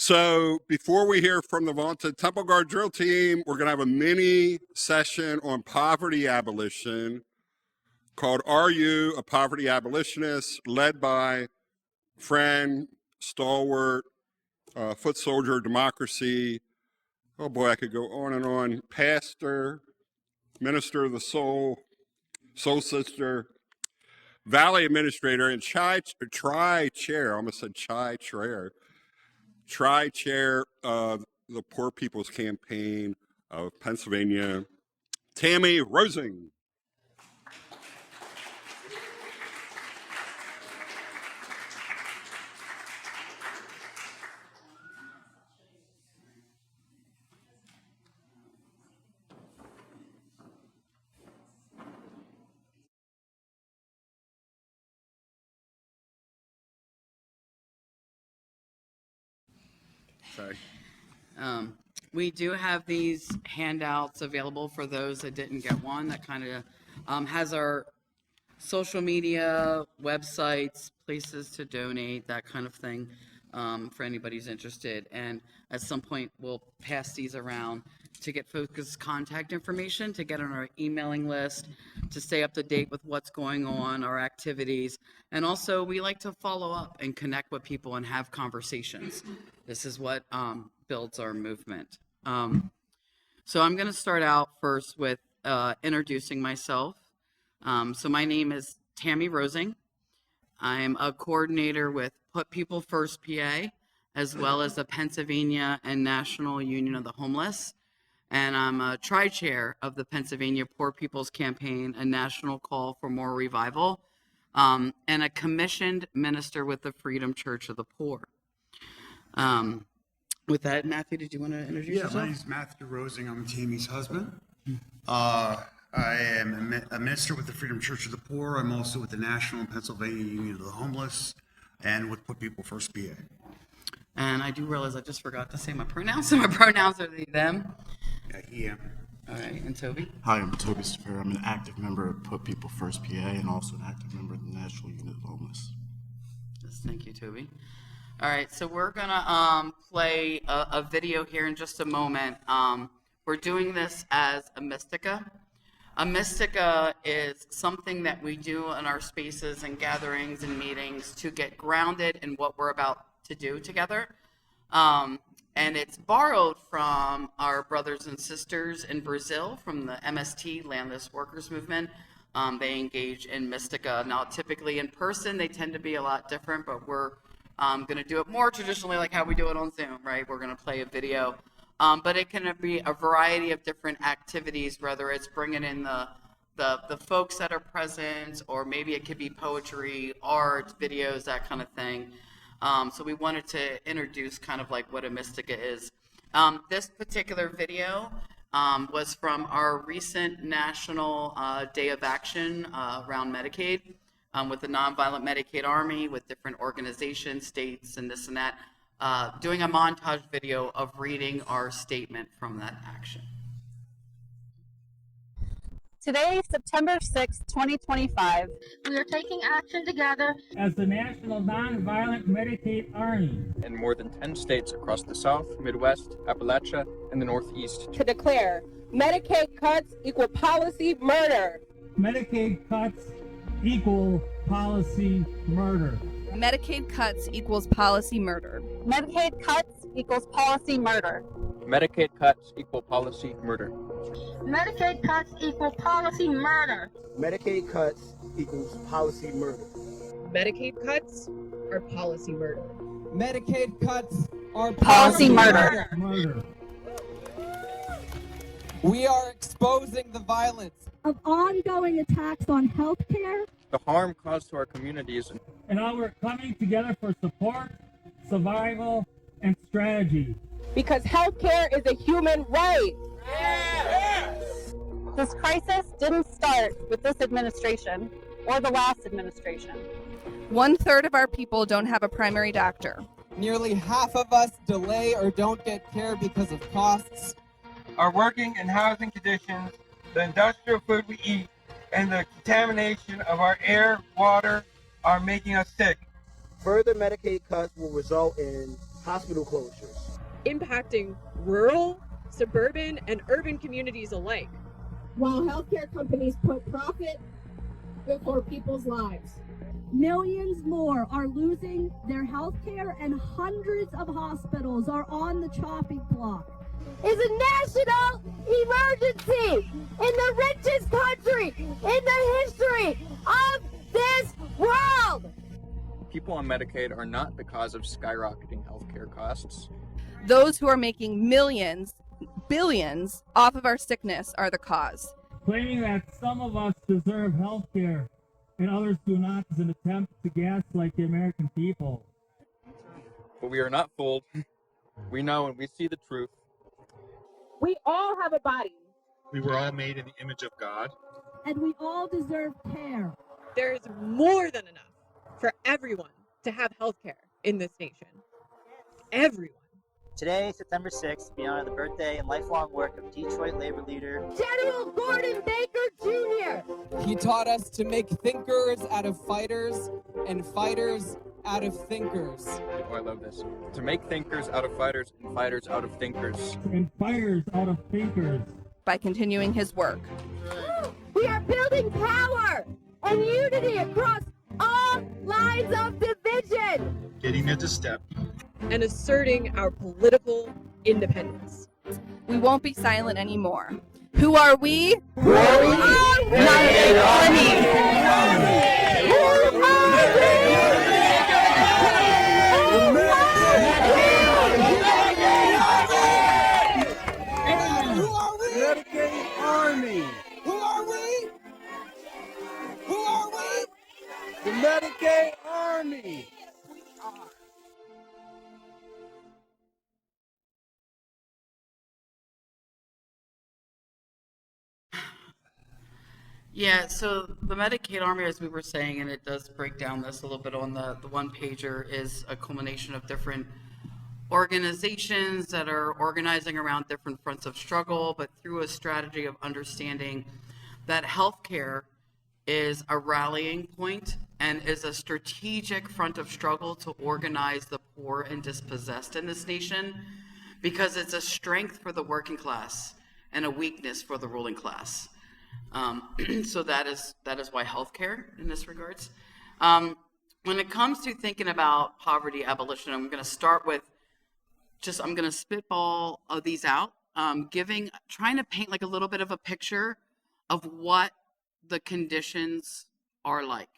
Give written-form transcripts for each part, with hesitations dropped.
So before we hear from the vaunted Temple Guard drill team, we're going to have a mini session on poverty abolition called Are You a Poverty Abolitionist? Led by friend, stalwart, foot soldier of democracy. Oh boy, I could go on and on. Pastor, minister of the soul, soul sister, Valley administrator, and tri-chair, I almost said tri-chair of the Poor People's Campaign of Pennsylvania, Tammy Rosing. Sorry. We do have these handouts available for those that didn't get one. That kind of has our social media, websites, places to donate, that kind of thing, for anybody who's interested. And at some point, we'll pass these around to get folks' contact information, to get on our emailing list, to stay up to date with what's going on, our activities. And also, we like to follow up and connect with people and have conversations. This is what builds our movement. So I'm going to start out first with introducing myself. So my name is Tammy Rosing. I'm a coordinator with Put People First PA, as well as the Pennsylvania and National Union of the Homeless. And I'm a tri-chair of the Pennsylvania Poor People's Campaign, a national call for more revival, and a commissioned minister with the Freedom Church of the Poor. With that, Matthew, did you want to introduce yourself? Yeah, my name is Matthew Rosing. I'm Tammy's husband. I am a minister with the Freedom Church of the Poor. I'm also with the National and Pennsylvania Union of the Homeless and with Put People First PA. And I do realize I just forgot to say my pronouns. So my pronouns are they, them. Yeah, he am. All right, and Toby? Hi, I'm Toby Staffer. I'm an active member of Put People First PA and also an active member of the National Union of the Homeless. Yes, thank you, Toby. All right, so we're gonna play a video here in just a moment. We're doing this as a Mystica. A Mystica is something that we do in our spaces and gatherings and meetings to get grounded in what we're about to do together. And it's borrowed from our brothers and sisters in Brazil from the MST, Landless Workers Movement. They engage in Mystica. Now, typically in person, they tend to be a lot different, but we're going to do it more traditionally like how we do it on Zoom, right? We're going to play a video. But it can be a variety of different activities, whether it's bringing in the folks that are present, or maybe it could be poetry, art, videos, that kind of thing. So we wanted to introduce kind of like what a Mystica is. This particular video was from our recent National Day of Action around Medicaid, with the Nonviolent Medicaid Army, with different organizations, states, and this and that, doing a montage video of reading our statement from that action. Today, September 6, 2025, we are taking action together as the National Nonviolent Medicaid Army in more than 10 states across the South, Midwest, Appalachia, and the Northeast to declare Medicaid cuts equal policy murder. Medicaid cuts equal policy murder. Medicaid cuts equals policy murder. Medicaid cuts equals policy murder. Medicaid cuts equal policy murder. Medicaid cuts equal policy murder. Medicaid cuts equals policy murder. Medicaid cuts are policy murder. Medicaid cuts are policy murder. We are exposing the violence of ongoing attacks on health care, the harm caused to our communities, and how we're coming together for support, survival, and strategy. Because health care is a human right. This crisis didn't start with this administration or the last administration. 1/3 of our people don't have a primary doctor. Nearly half of us delay or don't get care because of costs. Our working and housing conditions, the industrial food we eat, and the contamination of our air, water are making us sick. Further Medicaid cuts will result in hospital closures, impacting rural, suburban, and urban communities alike. while healthcare companies put profit before people's lives. Millions more are losing their health care, and hundreds of hospitals are on the chopping block. Is a national emergency in the richest country in the history of this world. People on Medicaid are not the cause of skyrocketing healthcare costs. Those who are making millions, billions off of our sickness are the cause. Claiming that some of us deserve health care and others do not is an attempt to gaslight the American people. But we are not fooled. We know and we see the truth. We all have a body. We were all made in the image of God. And we all deserve care. There is more than enough for everyone to have health care in this nation. Everyone. Today, September 6th, we honor the birthday and lifelong work of Detroit labor leader General Gordon Baker Jr. He taught us to make thinkers out of fighters and fighters out of thinkers. Oh, I love this. To make thinkers out of fighters and fighters out of thinkers. And fighters out of thinkers. By continuing his work. We are building power and unity across all lines of division. Getting into step. And asserting our political independence. We won't be silent anymore. Who are we? Who are we? United Army. Who are we? Medicaid Army. Who are we? Who are we? The Medicaid Army. Yeah, so the Medicaid Army, as we were saying, and it does break down this a little bit on the one pager, is a culmination of different organizations that are organizing around different fronts of struggle, but through a strategy of understanding that healthcare is a rallying point and is a strategic front of struggle to organize the poor and dispossessed in this nation, because it's a strength for the working class and a weakness for the ruling class. So that is why healthcare in this regards. When it comes to thinking about poverty abolition, I'm going to start with I'm going to spitball these out, trying to paint like a little bit of a picture of what the conditions are like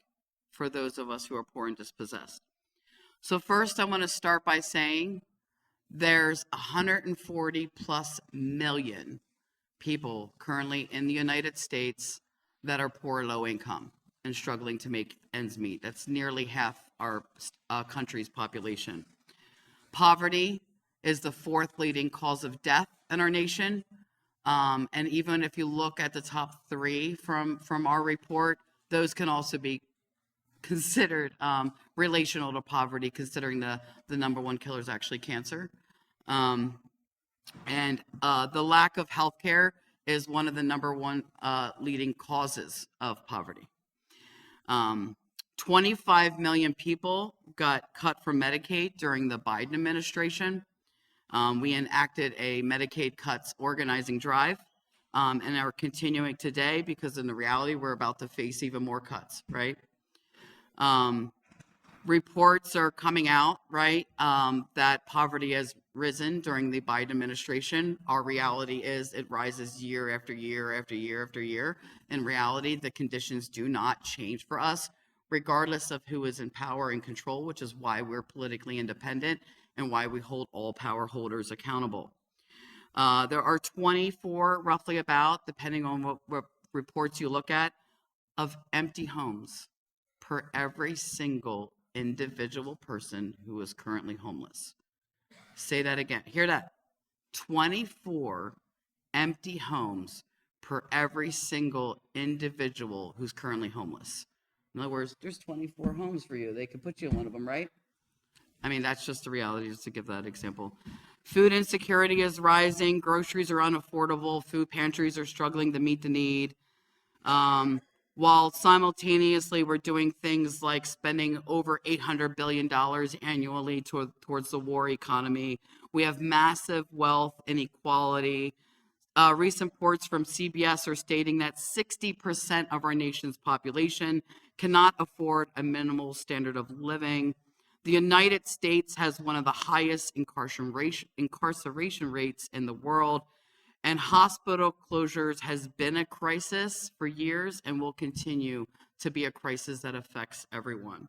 for those of us who are poor and dispossessed. So first, I want to start by saying there's 140 plus million people currently in the United States that are poor, low income, and struggling to make ends meet. That's nearly half our country's population. Poverty is the fourth leading cause of death in our nation. And even if you look at the top three from our report, those can also be considered relational to poverty, considering the number one killer is actually cancer. And the lack of health care is one of the number one leading causes of poverty. 25 million people got cut from Medicaid during the Biden administration. We enacted a Medicaid cuts organizing drive and are continuing today, because in the reality, we're about to face even more cuts, right? Reports are coming out, right, that poverty has risen during the Biden administration. Our reality is it rises year after year after year after year. In reality, the conditions do not change for us, regardless of who is in power and control, which is why we're politically independent and why we hold all power holders accountable. There are 24, roughly about, depending on what reports you look at, of empty homes per every single individual person who is currently homeless. Say that again. Hear that. 24 empty homes per every single individual who's currently homeless. In other words, there's 24 homes for you. They could put you in one of them, right? I mean, that's just the reality, just to give that example. Food insecurity is rising. Groceries are unaffordable. Food pantries are struggling to meet the need. while simultaneously we're doing things like spending over $800 billion annually towards the war economy. We have massive wealth inequality. Recent reports from CBS are stating that 60% of our nation's population cannot afford a minimal standard of living. The United States has one of the highest incarceration rates in the world, and hospital closures has been a crisis for years and will continue to be a crisis that affects everyone.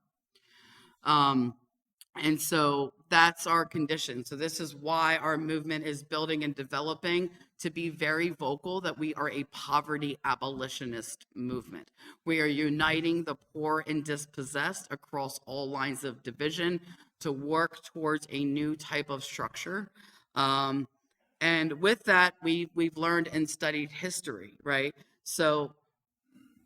And so that's our condition. So this is why our movement is building and developing to be very vocal that we are a poverty abolitionist movement. We are uniting the poor and dispossessed across all lines of division to work towards a new type of structure. And with that, we've learned and studied history, right? So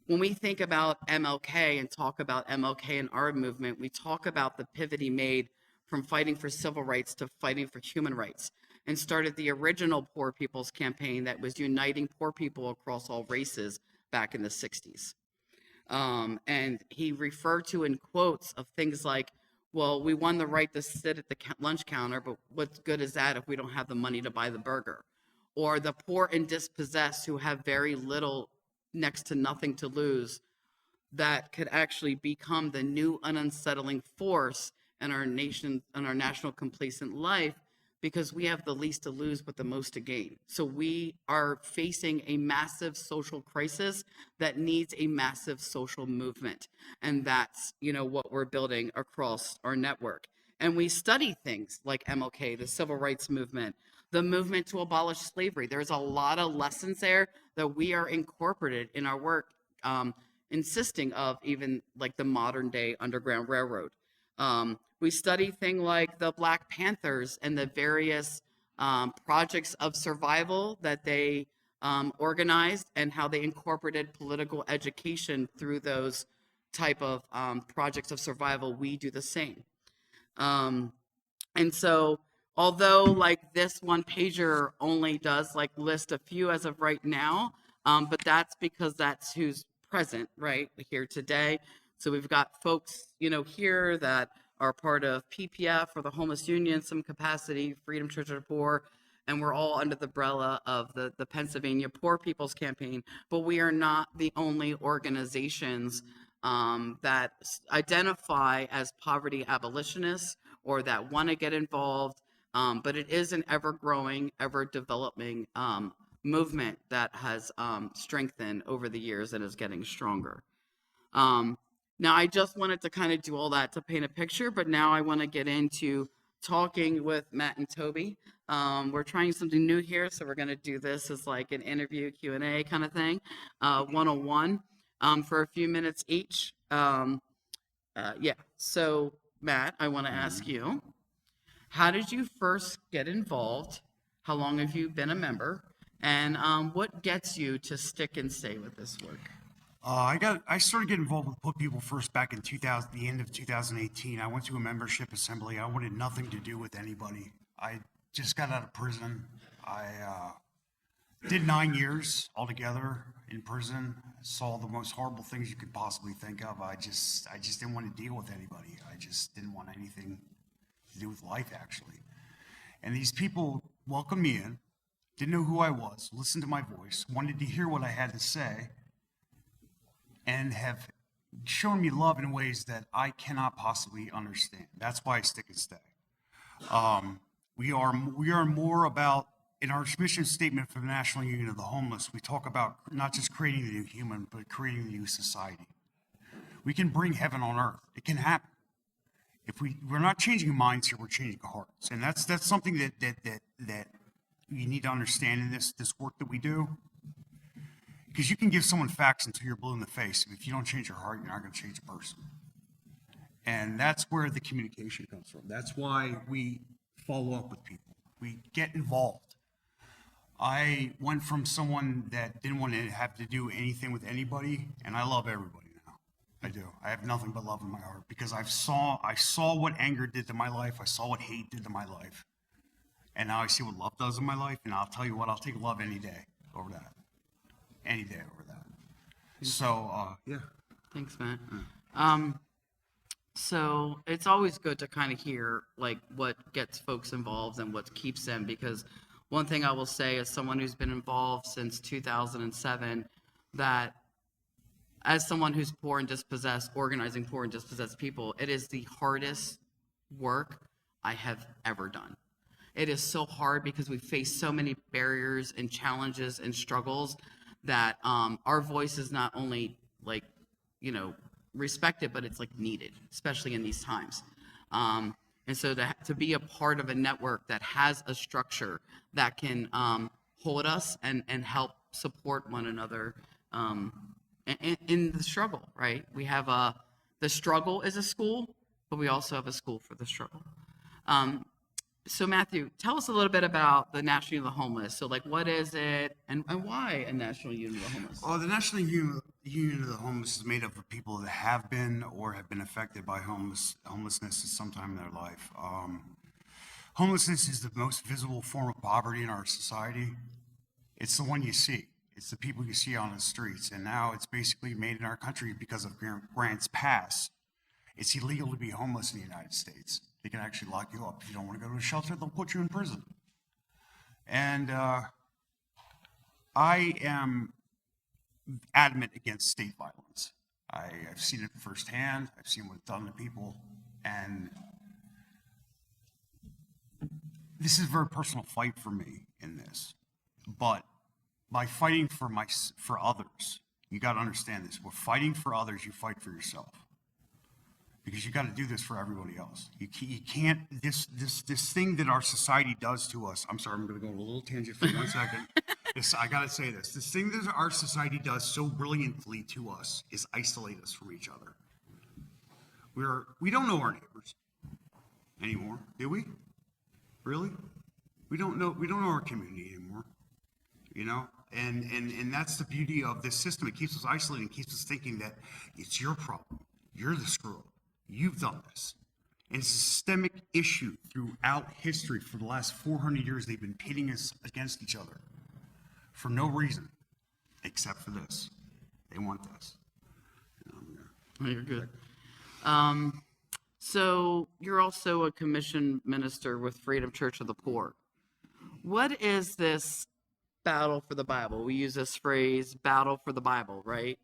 when we think about MLK and talk about MLK and our movement, we talk about the pivot he made from fighting for civil rights to fighting for human rights, and started the original Poor People's Campaign that was uniting poor people across all races back in the 60s. And he referred to in quotes of things like, well, we won the right to sit at the lunch counter, but what good is that if we don't have the money to buy the burger? Or the poor and dispossessed who have very little, next to nothing to lose, that could actually become the new unsettling force in our nation, in our national complacent life, because we have the least to lose but the most to gain. So we are facing a massive social crisis that needs a massive social movement. And that's, what we're building across our network. And we study things like MLK, the civil rights movement, the movement to abolish slavery. There's a lot of lessons there that we are incorporated in our work, insisting of even like the modern day Underground Railroad. We study things like the Black Panthers and the various projects of survival that they organized, and how they incorporated political education through those type of projects of survival. We do the same. And so although like this one pager only does like list a few as of right now, but that's because that's who's present right here today. So we've got folks, here that are part of PPF or the Homeless Union, some capacity, Freedom Church of the Poor, and we're all under the umbrella of the Pennsylvania Poor People's Campaign. But we are not the only organizations that identify as poverty abolitionists or that want to get involved. But it is an ever-growing, ever-developing movement that has strengthened over the years and is getting stronger. Now, I just wanted to kind of do all that to paint a picture, but now I want to get into talking with Matt and Toby. We're trying something new here, so we're going to do this as like an interview Q&A kind of thing, one-on-one, for a few minutes each. So Matt, I want to ask you, how did you first get involved? How long have you been a member? And what gets you to stick and stay with this work? I started getting involved with Put People First back in the end of 2018. I went to a membership assembly. I wanted nothing to do with anybody. I just got out of prison. I did 9 years altogether in prison. Saw the most horrible things you could possibly think of. I just didn't want to deal with anybody. I just didn't want anything to do with life, actually. And these people welcomed me in, didn't know who I was, listened to my voice, wanted to hear what I had to say, and have shown me love in ways that I cannot possibly understand. That's why I stick and stay. We are more about, in our mission statement for the National Union of the Homeless, we talk about not just creating the new human, but creating the new society. We can bring heaven on earth. It can happen. If we're not changing minds here, we're changing hearts. And that's something that you need to understand in this work that we do. Because you can give someone facts until you're blue in the face. If you don't change your heart, you're not going to change a person. And that's where the communication comes from. That's why we follow up with people. We get involved. I went from someone that didn't want to have to do anything with anybody, and I love everybody now. I do. I have nothing but love in my heart because I saw what anger did to my life. I saw what hate did to my life. And now I see what love does in my life, and I'll tell you what, I'll take love any day over that. Any day over that. So, yeah. Thanks, Matt. So it's always good to kind of hear like what gets folks involved and what keeps them, because one thing I will say as someone who's been involved since 2007, that as someone who's poor and dispossessed, organizing poor and dispossessed people, it is the hardest work I have ever done. It is so hard because we face so many barriers and challenges and struggles that our voice is not only like, respected, but it's like needed, especially in these times. And so to be a part of a network that has a structure that can hold us and help support one another in the struggle, right? We have the struggle is a school, but we also have a school for the struggle. So Matthew, tell us a little bit about the National Union of the Homeless. So like, what is it and why a National Union of the Homeless? The National Union of the Homeless is made up of people that have been or have been affected by homelessness at some time in their life. Homelessness is the most visible form of poverty in our society. It's the one you see. It's the people you see on the streets. And now it's basically made in our country because of grants passed. It's illegal to be homeless in the United States. They can actually lock you up. If you don't want to go to a shelter, they'll put you in prison. And I am adamant against state violence. I've seen it firsthand. I've seen what it's done to people. And this is a very personal fight for me in this. But by fighting for others, you got to understand this. We're fighting for others, you fight for yourself. Because you got to do this for everybody else. You can't, this thing that our society does to us. I'm sorry, I'm going to go on a little tangent for 1 second. I got to say this. This thing that our society does so brilliantly to us is isolate us from each other. We don't know our neighbors anymore, do we? Really? We don't know our community anymore. And that's the beauty of this system. It keeps us isolated and keeps us thinking that it's your problem. You're the screw up. You've done this. And it's a systemic issue throughout history. For the last 400 years, they've been pitting us against each other for no reason except for this. They want this. You're good. So you're also a commissioned minister with Freedom Church of the Poor. What is this battle for the Bible? We use this phrase, battle for the Bible, right?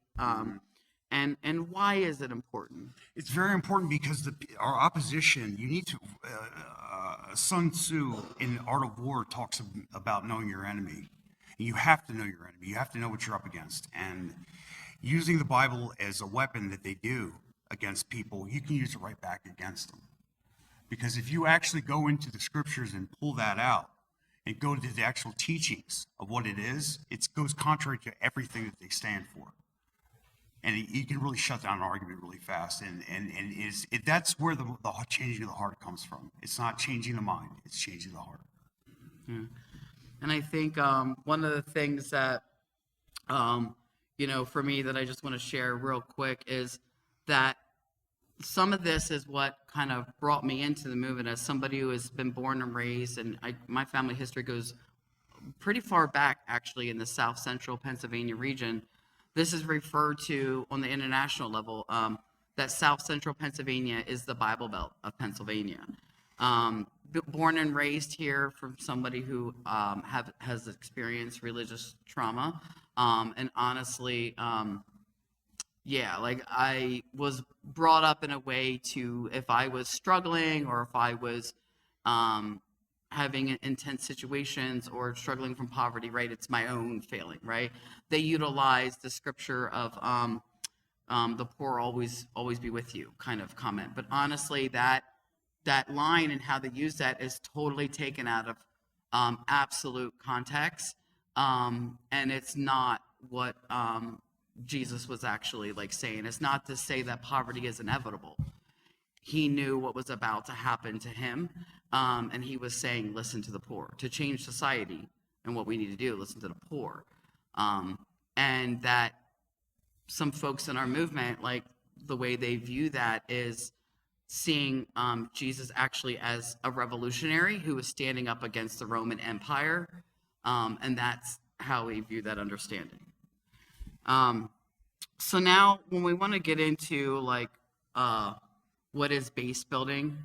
And why is it important? It's very important because our opposition, you need to, Sun Tzu in Art of War talks about knowing your enemy. You have to know your enemy. You have to know what you're up against. And using the Bible as a weapon that they do against people, you can use it right back against them. Because if you actually go into the scriptures and pull that out and go to the actual teachings of what it is, it goes contrary to everything that they stand for. And you can really shut down an argument really fast. And that's where the changing of the heart comes from. It's not changing the mind, it's changing the heart. Yeah. And I think one of the things that, for me that I just want to share real quick is that some of this is what kind of brought me into the movement as somebody who has been born and raised. And my family history goes pretty far back, actually, in the South Central Pennsylvania region. This is referred to on the international level, that South Central Pennsylvania is the Bible Belt of Pennsylvania. Born and raised here from somebody who has experienced religious trauma. And honestly, I was brought up in a way to, if I was struggling or if I was having intense situations or struggling from poverty, right? It's my own failing, right? They utilize the scripture of the poor always be with you kind of comment. But honestly, that line and how they use that is totally taken out of absolute context. And it's not what Jesus was actually saying. It's not to say that poverty is inevitable. He knew what was about to happen to him. And he was saying, listen to the poor. To change society and what we need to do, listen to the poor. And that some folks in our movement, the way they view that is seeing Jesus actually as a revolutionary who was standing up against the Roman Empire. And that's how we view that understanding. So now when we want to get into like what is base building,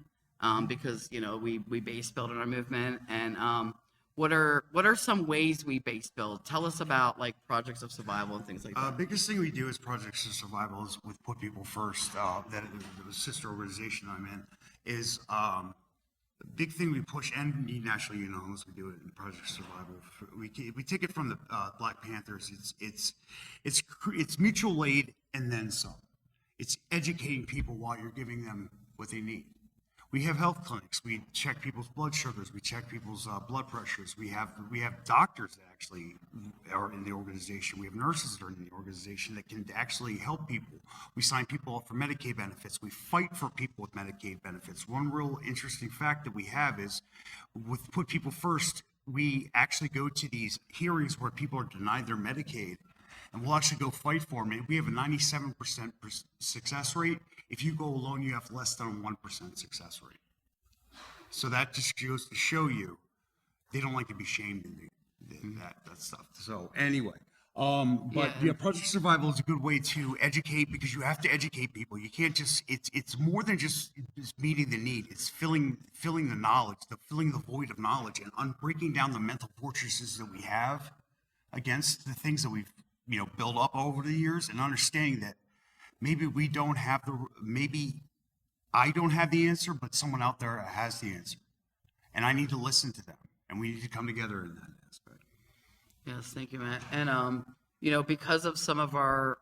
because we base build in our movement, and what are some ways we base build? Tell us about like projects of survival and things like that. Biggest thing we do is projects of survival is with Put People First. That the sister organization I'm in is the big thing we push, and the National Union of Homeless, we do it in Project Survival. We take it from the Black Panthers. It's mutual aid and then some. It's educating people while you're giving them what they need. We have health clinics. We check people's blood sugars. We check people's blood pressures. We have doctors that actually are in the organization. We have nurses that are in the organization that can actually help people. We sign people up for Medicaid benefits. We fight for people with Medicaid benefits. One real interesting fact that we have is with Put People First, we actually go to these hearings where people are denied their Medicaid, and we'll actually go fight for them. We have a 97% success rate. If you go alone, you have less than a 1% success rate. So that just goes to show you they don't like to be shamed in that stuff. So anyway, Project Survival is a good way to educate, because you have to educate people. You can't just, it's more than just meeting the need. It's filling the knowledge, filling the void of knowledge, and breaking down the mental fortresses that we have against the things that we've built up over the years, and understanding that maybe I don't have the answer, but someone out there has the answer, and I need to listen to them, and we need to come together in that aspect. Yes, thank you, Matt. And because of some of our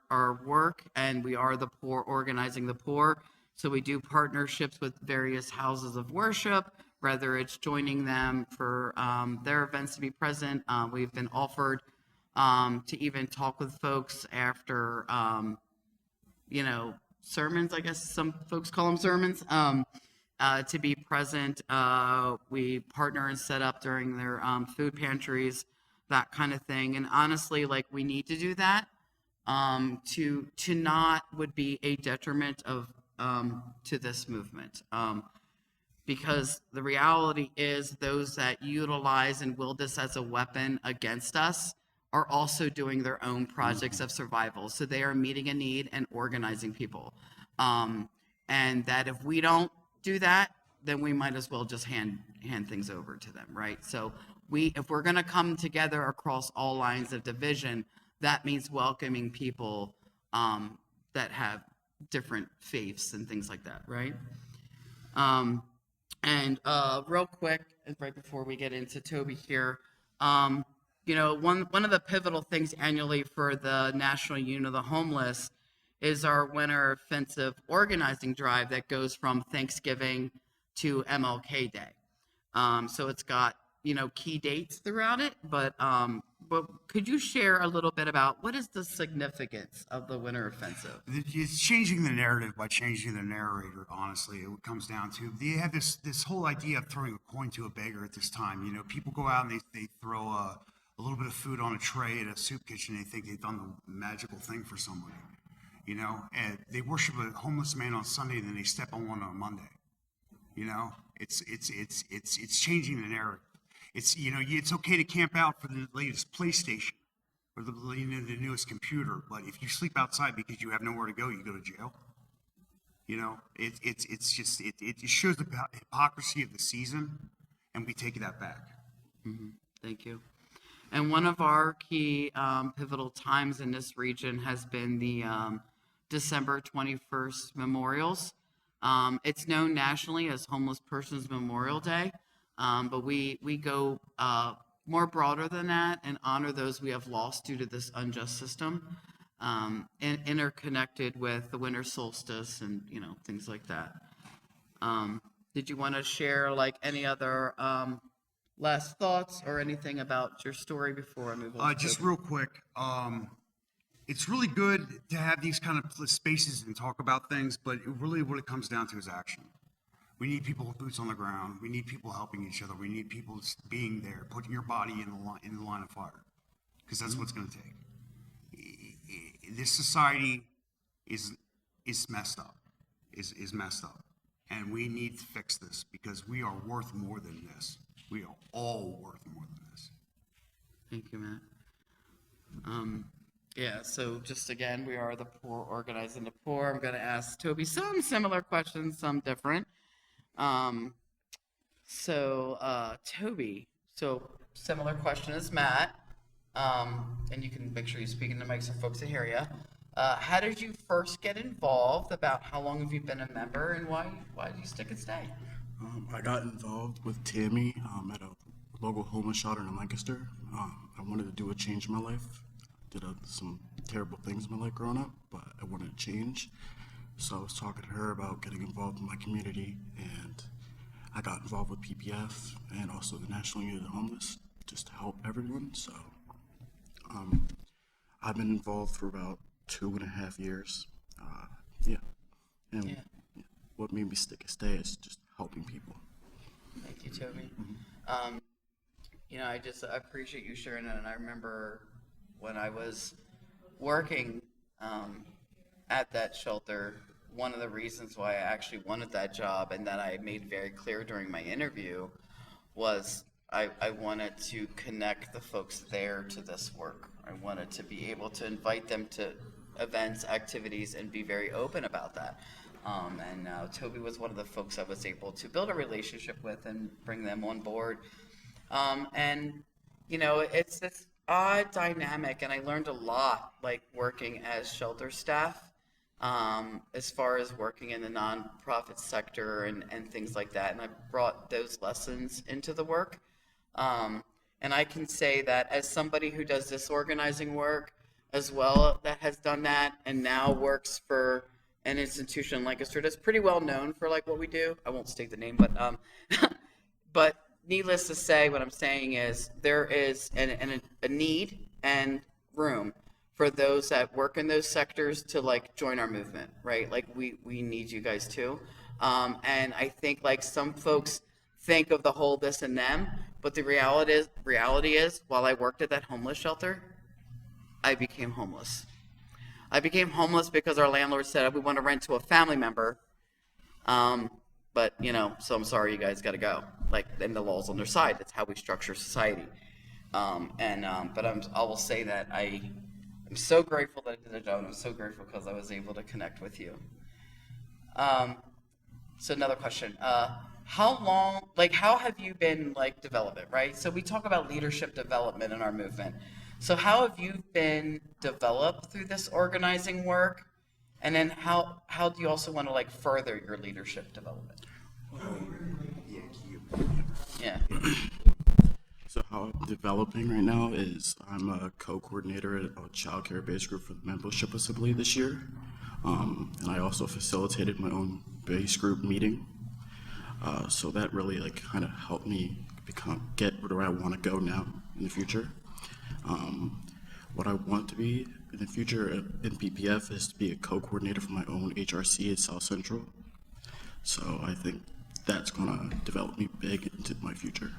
work, and we are the poor organizing the poor, so we do partnerships with various houses of worship, whether it's joining them for their events to be present. We've been offered to even talk with folks after sermons, I guess some folks call them sermons, to be present. We partner and set up during their food pantries, that kind of thing. And honestly, like, we need to do that. To not would be a detriment of to this movement. Because the reality is those that utilize and wield this as a weapon against us are also doing their own projects of survival. So they are meeting a need and organizing people. And that if we don't do that, then we might as well just hand things over to them, right? So if we're gonna come together across all lines of division, that means welcoming people that have different faiths and things like that, right? And real quick, right before we get into Toby here, one of the pivotal things annually for the National Union of the Homeless is our Winter Offensive organizing drive that goes from Thanksgiving to MLK Day. So it's got key dates throughout it, but could you share a little bit about what is the significance of the Winter Offensive? It's changing the narrative by changing the narrator. Honestly, it comes down to, they have this whole idea of throwing a coin to a beggar at this time. People go out and they throw a little bit of food on a tray at a soup kitchen. They think they've done the magical thing for somebody, and they worship a homeless man on Sunday, and then they step on one on Monday. It's changing the narrative. It's okay to camp out for the latest PlayStation or the newest computer, but if you sleep outside because you have nowhere to go, you go to jail. It shows the hypocrisy of the season, and we take that back. Mm-hmm. Thank you. And one of our key pivotal times in this region has been the December 21st memorials. It's known nationally as Homeless Persons Memorial Day, but we go more broader than that and honor those we have lost due to this unjust system, and interconnected with the winter solstice and things like that. Did you want to share like any other last thoughts or anything about your story before I move on? Just real quick. It's really good to have these kind of spaces and talk about things, but really what it comes down to is action. We need people with boots on the ground. We need people helping each other. We need people being there, putting your body in the line of fire, because that's what's going to take. This society is messed up, is messed up, and we need to fix this, because we are worth more than this. We are all worth more than this. Thank you, Matt. Yeah, so just again, we are the poor organizing the poor. I'm going to ask Toby some similar questions, some different. Um, Toby, so similar question as Matt, and you can make sure you speak in the mic so folks can hear you. How did you first get involved? About how long have you been a member, and why do you stick and stay? I got involved with Tammy at a local homeless shelter in Lancaster. I wanted to do a change in my life. Did some terrible things in my life growing up, but I wanted to change. So I was talking to her about getting involved in my community, and I got involved with PPF and also the National Youth of the Homeless just to help everyone. So I've been involved for about 2.5 years. Yeah. And what made me stick and stay is just helping people. Thank you, Toby. I appreciate you sharing that. And I remember when I was working at that shelter, one of the reasons why I actually wanted that job and that I made very clear during my interview was I wanted to connect the folks there to this work. I wanted to be able to invite them to events, activities, and be very open about that. Toby was one of the folks I was able to build a relationship with and bring them on board. It's this odd dynamic, and I learned a lot, like working as shelter staff, as far as working in the nonprofit sector and things like that. And I brought those lessons into the work. And I can say that as somebody who does this organizing work as well, that has done that and now works for an institution in Lancaster that's pretty well known for like what we do. I won't state the name, but but needless to say, what I'm saying is there is a need and room for those that work in those sectors to like join our movement, right? Like we need you guys too. And I think like some folks think of the whole this and them, but the reality is while I worked at that homeless shelter, I became homeless. I became homeless because our landlord said we want to rent to a family member. But so I'm sorry, you guys got to go. Like, and the law's on their side. That's how we structure society. But I will say that I'm so grateful that I did the job. I'm so grateful because I was able to connect with you. So another question. How have you been like development, right? So we talk about leadership development in our movement. So how have you been developed through this organizing work? And then how do you also want to like further your leadership development? Yeah. So how I'm developing right now is I'm a co-coordinator at a child care base group for the membership assembly this year. And I also facilitated my own base group meeting. So that really like kind of helped me get where I want to go now in the future. What I want to be in the future in PPF is to be a co-coordinator for my own HRC at South Central. So I think that's going to develop me big into my future.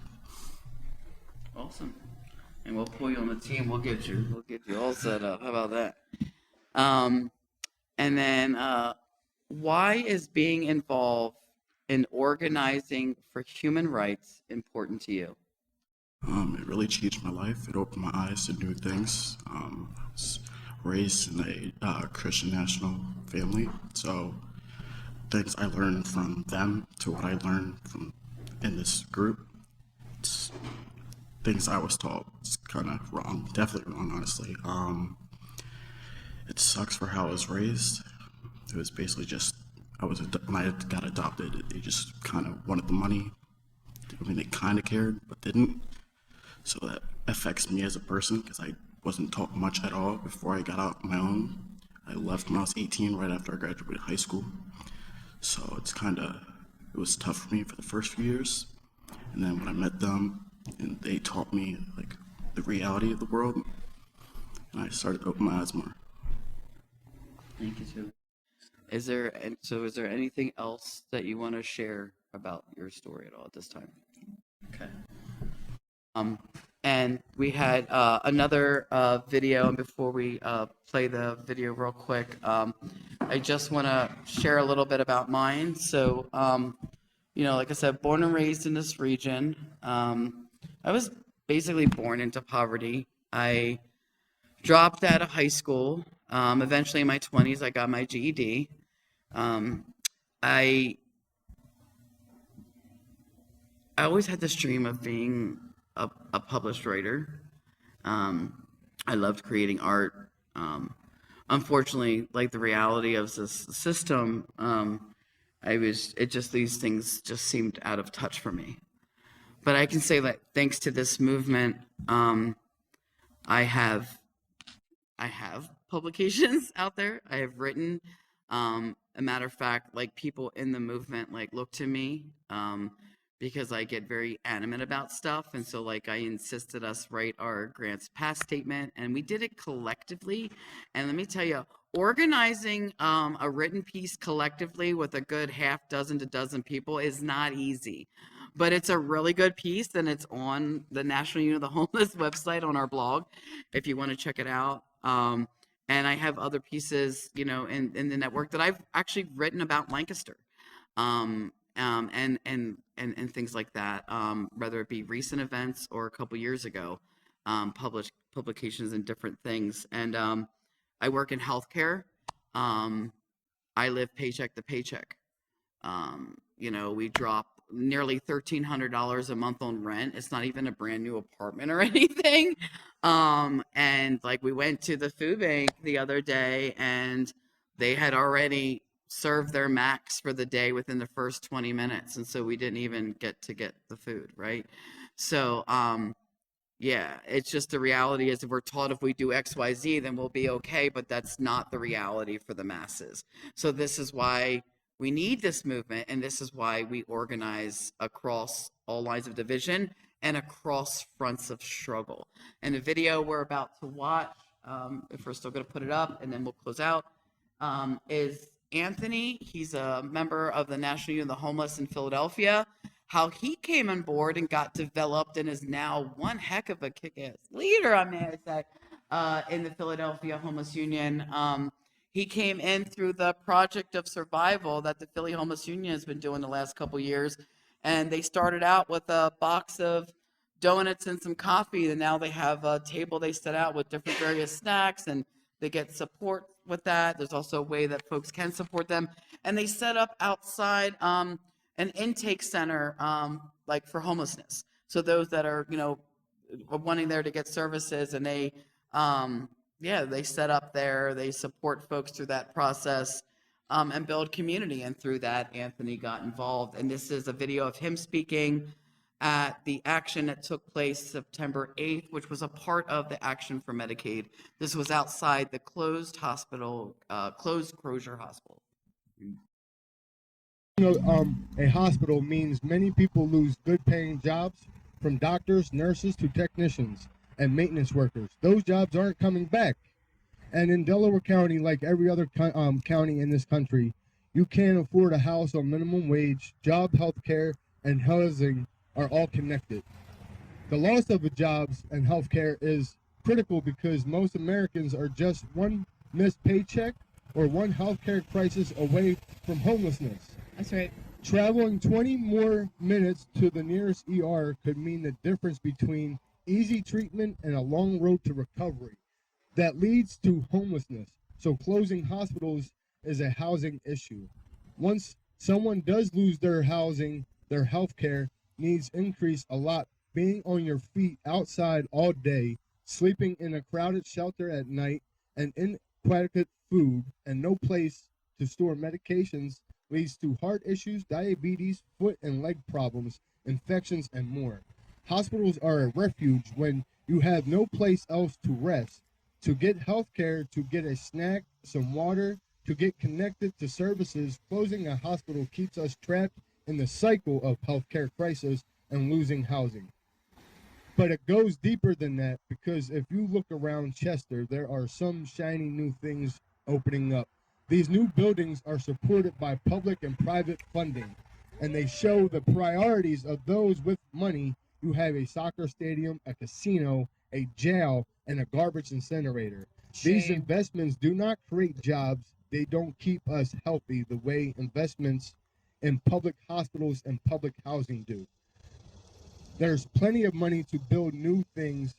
Awesome. And we'll pull you on the team. We'll get you all set up. How about that? And then why is being involved in organizing for human rights important to you? It really changed my life. It opened my eyes to new things. I was raised in a Christian national family, so things I learned from them to what I learned from in this group, it's things I was taught. It's kind of wrong, definitely wrong, honestly. It sucks for how I was raised. It was basically just when I got adopted, they just kind of wanted the money. I mean, they kind of cared, but didn't. So that affects me as a person because I wasn't taught much at all before I got out on my own. I left when I was 18, right after I graduated high school. So it was tough for me for the first few years. And then when I met them, and they taught me like the reality of the world, and I started to open my eyes more. Thank you, too. Is there anything else that you want to share about your story at all at this time? Okay. And we had another video, and before we play the video real quick, I just want to share a little bit about mine. So, like I said, born and raised in this region. I was basically born into poverty. I Dropped out of high school. Eventually in my 20s, I got my GED. I always had this dream of being a published writer. I loved creating art. Unfortunately, like the reality of this system, these things just seemed out of touch for me. But I can say that thanks to this movement, I have publications out there. I have written. A matter of fact, like people in the movement like look to me because I get very animate about stuff, and so like I insisted us write our grants pass statement, and we did it collectively. And let me tell you, organizing a written piece collectively with a good half dozen to dozen people is not easy. But it's a really good piece, and it's on the National Union of the Homeless website on our blog if you want to check it out. And I have other pieces, you know, in the network that I've actually written about Lancaster, and things like that, whether it be recent events or a couple years ago, published publications and different things. And I work in healthcare. I live paycheck to paycheck. You know, we drop nearly $1,300 a month on rent. It's not even a brand new apartment or anything. And like we went to the food bank the other day and they had already served their max for the day within the first 20 minutes. And so we didn't even get the food, right? So, yeah, it's just the reality is if we're taught if we do XYZ, then we'll be okay, but that's not the reality for the masses. So this is why we need this movement, and this is why we organize across all lines of division and across fronts of struggle. And the video we're about to watch, if we're still going to put it up, and then we'll close out, is Anthony. He's a member of the National Union of the Homeless in Philadelphia. How he came on board and got developed and is now one heck of a kick-ass leader, I may say, in the Philadelphia Homeless Union. He came in through the project of survival that the Philly Homeless Union has been doing the last couple years. And they started out with a box of donuts and some coffee, and now they have a table they set out with different various snacks, and they get support with that. There's also a way that folks can support them. And they set up outside an intake center like for homelessness. So those that are, you know, wanting there to get services, and they they set up there, they support folks through that process and build community. And through that, Anthony got involved. And this is a video of him speaking at the action that took place September 8th, which was a part of the Action for Medicaid. This was outside the closed hospital, closed Crozier Hospital. A hospital means many people lose good paying jobs, from doctors, nurses to technicians and maintenance workers. Those jobs aren't coming back. And in Delaware County, like every other county in this country, you can't afford a house on minimum wage. Job, health care, and housing are all connected. The loss of the jobs and health care is critical because most Americans are just one missed paycheck or one healthcare crisis away from homelessness. That's right. Traveling 20 more minutes to the nearest ER could mean the difference between easy treatment and a long road to recovery that leads to homelessness. So closing hospitals is a housing issue. Once someone does lose their housing, their health care needs increase a lot. Being on your feet outside all day, sleeping in a crowded shelter at night, and inadequate food and no place to store medications leads to heart issues, diabetes, foot and leg problems, infections, and more. Hospitals are a refuge when you have no place else to rest, to get health care, to get a snack, some water, to get connected to services. Closing a hospital keeps us trapped in the cycle of healthcare crisis and losing housing. But it goes deeper than that, because if you look around Chester, there are some shiny new things opening up. These new buildings are supported by public and private funding, and they show the priorities of those with money. You have a soccer stadium, a casino, a jail, and a garbage incinerator. These investments do not create jobs. They don't keep us healthy the way investments in public hospitals and public housing do. There's plenty of money to build new things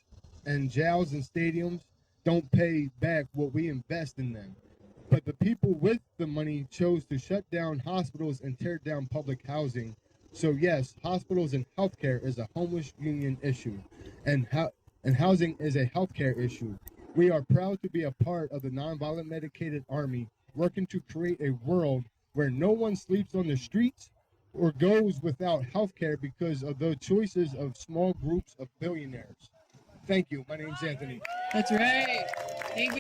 and jails and stadiums, don't pay back what we invest in them. But the people with the money chose to shut down hospitals and tear down public housing. So yes, hospitals and healthcare is a homeless union issue, and housing is a healthcare issue. We are proud to be a part of the Nonviolent Medicated Army, working to create a world where no one sleeps on the streets or goes without healthcare because of the choices of small groups of billionaires. Thank you. My name's Anthony. That's right. Thank you.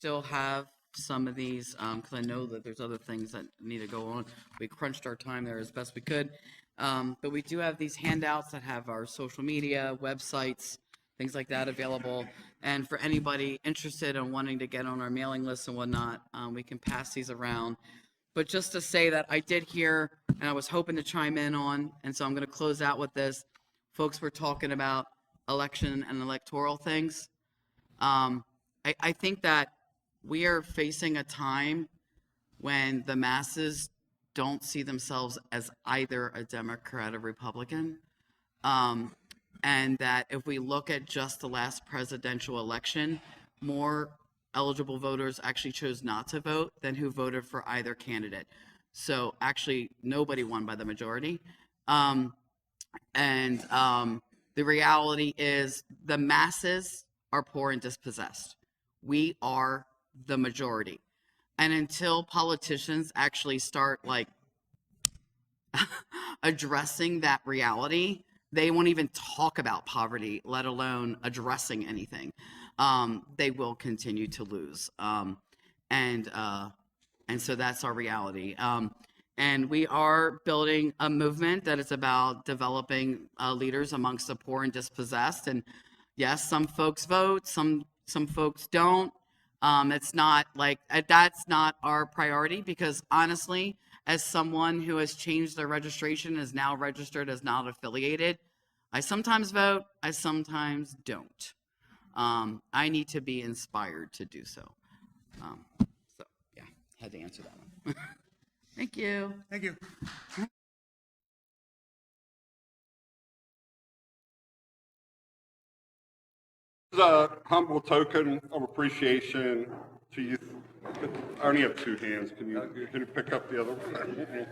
Still have some of these, because I know that there's other things that need to go on. We crunched our time there as best we could. But we do have these handouts that have our social media, websites, things like that available. And for anybody interested in wanting to get on our mailing list and whatnot, we can pass these around. But just to say that I did hear, and I was hoping to chime in on, and so I'm going to close out with this. Folks were talking about election and electoral things. I think that we are facing a time when the masses don't see themselves as either a Democrat or Republican. And that if we look at just the last presidential election, more eligible voters actually chose not to vote than who voted for either candidate. So actually, nobody won by the majority. The reality is the masses are poor and dispossessed. We are the majority. And until politicians actually start like addressing that reality, they won't even talk about poverty, let alone addressing anything. They will continue to lose. And so that's our reality. And we are building a movement that is about developing leaders amongst the poor and dispossessed. And yes, some folks vote, some folks don't. It's not like that's not our priority, because honestly, as someone who has changed their registration, is now registered as not affiliated, I sometimes vote, I sometimes don't. I need to be inspired to do so. So yeah, had to answer that one. Thank you. Thank you. As a humble token of appreciation to you, I only have two hands. Can you pick up the other one?